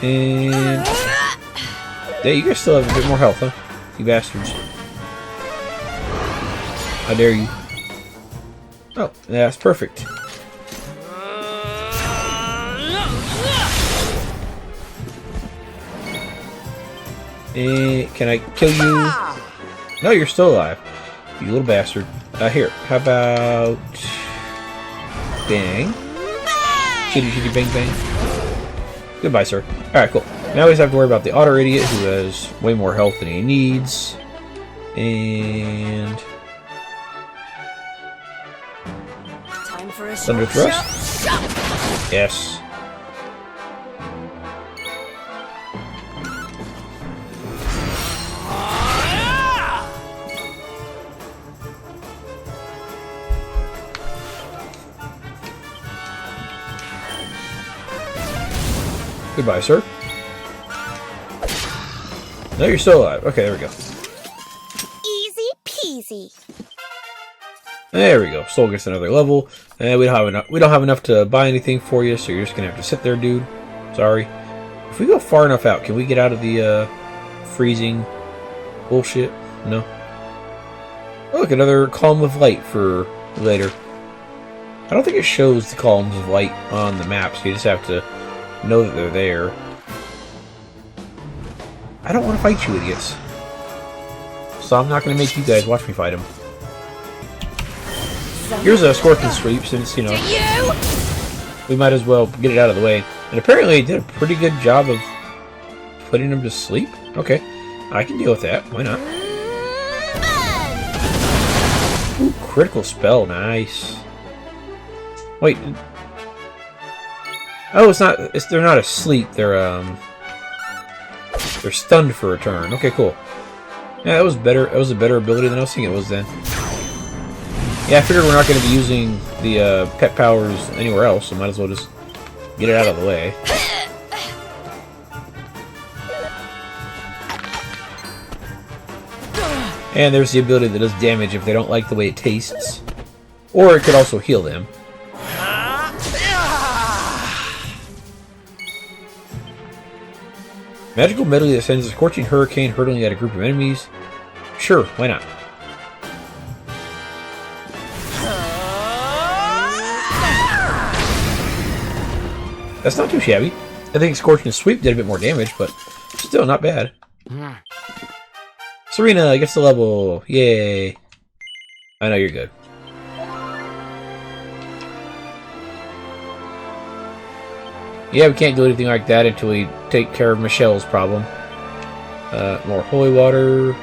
And yeah, you guys still have a bit more health, huh? You bastards. How dare you? Oh, that's perfect. Can I kill you? No, you're still alive. You little bastard. Here, how about... Bang. Chitty chitty bang bang. Goodbye, sir. Alright, cool. Now we just have to worry about the Otter idiot, who has way more health than he needs. And... Time for a Thunder Thrust? Yes. Goodbye, sir. No, you're still alive. Okay, there we go. Easy peasy. There we go. Soul gets another level. And we don't have enough. We don't have enough to buy anything for you, so you're just gonna have to sit there, dude. Sorry. If we go far enough out, can we get out of the freezing bullshit? No. Oh, look, another column of light for later. I don't think it shows the columns of light on the map, so you just have to know that they're there. I don't want to fight you idiots. So I'm not going to make you guys watch me fight him. Here's a scorpion sweep, since, you know, we might as well get it out of the way. And apparently it did a pretty good job of putting him to sleep. Okay, I can deal with that. Why not? Ooh, critical spell. Nice. Wait. Oh, it's not. They're not asleep. They're stunned for a turn. Okay, cool. Yeah, that was better. That was a better ability than I was thinking it was then. Yeah, I figured we're not going to be using the pet powers anywhere else, so might as well just get it out of the way. And there's the ability that does damage if they don't like the way it tastes. Or it could also heal them. Magical medley that sends a scorching hurricane hurtling at a group of enemies. Sure, why not? That's not too shabby. I think Scorching Sweep did a bit more damage, but still not bad. Serena gets the level. Yay. I know you're good. Yeah, we can't do anything like that until we take care of Michelle's problem. More holy water.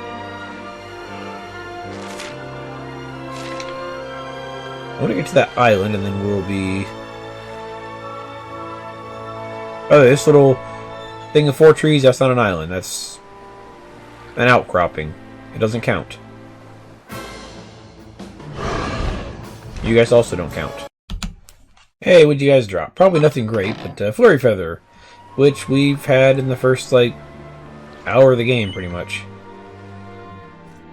I want to get to that island and then we'll be... Oh, this little thing of 4 trees, that's not an island. That's an outcropping. It doesn't count. You guys also don't count. Hey, what'd you guys drop? Probably nothing great, but Flurry Feather, which we've had in the first, like, hour of the game, pretty much.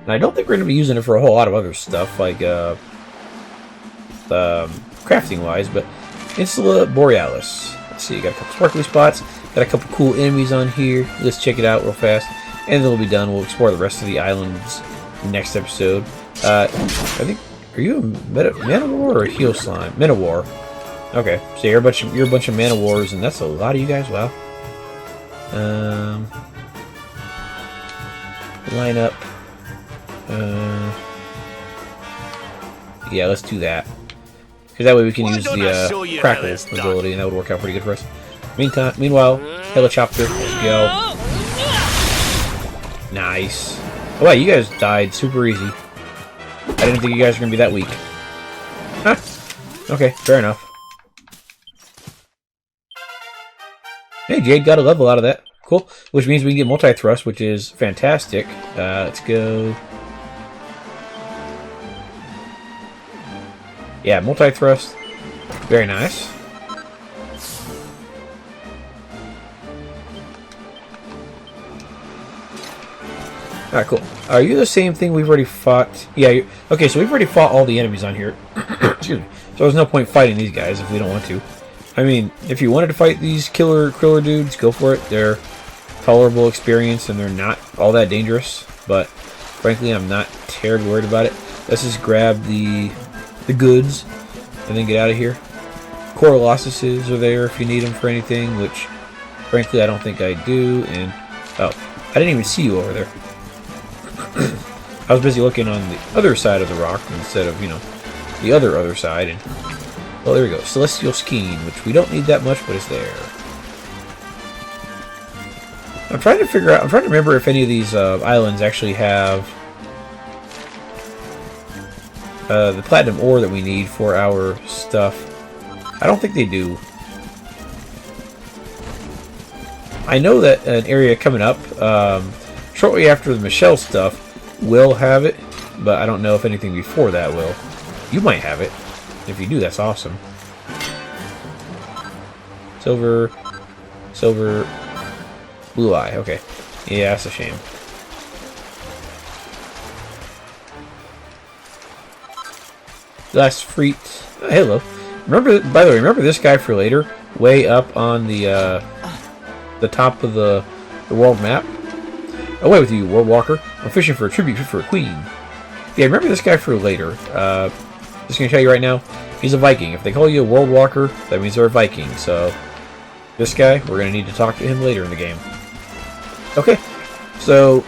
And I don't think we're going to be using it for a whole lot of other stuff, like, crafting-wise, but Insula Borealis. Let's see, got a couple sparkly spots, got a couple cool enemies on here. Let's check it out real fast, and then we'll be done. We'll explore the rest of the islands next episode. I think, are you a Manowar or a Heel Slime? Manowar. Okay, so you're a bunch of Manowars, and that's a lot of you guys. Wow. Line up. Yeah, let's do that. Because that way we can use the Crackle ability, and that would work out pretty good for us. Meanwhile, Helicopter, let's go. Nice. Oh, wow, you guys died super easy. I didn't think you guys were going to be that weak. Huh. Okay, fair enough. Hey, Jade got a level out of that. Cool. Which means we can get multi-thrust, which is fantastic. Let's go... Yeah, multi-thrust. Very nice. Alright, cool. Are you the same thing we've already fought? Yeah, okay, so we've already fought all the enemies on here. Excuse me. So there's no point fighting these guys if we don't want to. I mean, if you wanted to fight these kriller dudes, go for it. They're tolerable experience and they're not all that dangerous. But, frankly, I'm not terribly worried about it. Let's just grab the goods and then get out of here. Colossuses are there if you need them for anything, which frankly I don't think I do. And oh, I didn't even see you over there. I was busy looking on the other side of the rock instead of, you know, the other side. And well, there we go. Celestial Skein, which we don't need that much, but it's there. I'm trying to remember if any of these islands actually have the platinum ore that we need for our stuff. I don't think they do. I know that an area coming up shortly after the Michelle stuff will have it, but I don't know if anything before that will. You might have it. If you do, that's awesome. Silver. Silver. Blue eye. Okay. Yeah, that's a shame. Last Freet. Oh, hello. Remember, by the way, remember this guy for later? Way up on the top of the world map? Away with you, World Walker. I'm fishing for a tribute for a queen. Yeah, remember this guy for later. Just gonna tell you right now, he's a Viking. If they call you a World Walker, that means they're a Viking. So, this guy, we're gonna need to talk to him later in the game. Okay, so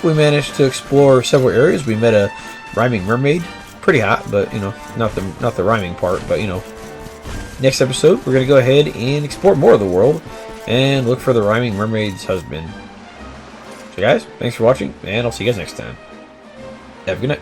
we managed to explore several areas. We met a rhyming mermaid. Pretty hot, but you know, not the rhyming part, but you know. Next episode, we're gonna go ahead and explore more of the world and look for the rhyming mermaid's husband. So guys, thanks for watching, and I'll see you guys next time. Have a good night.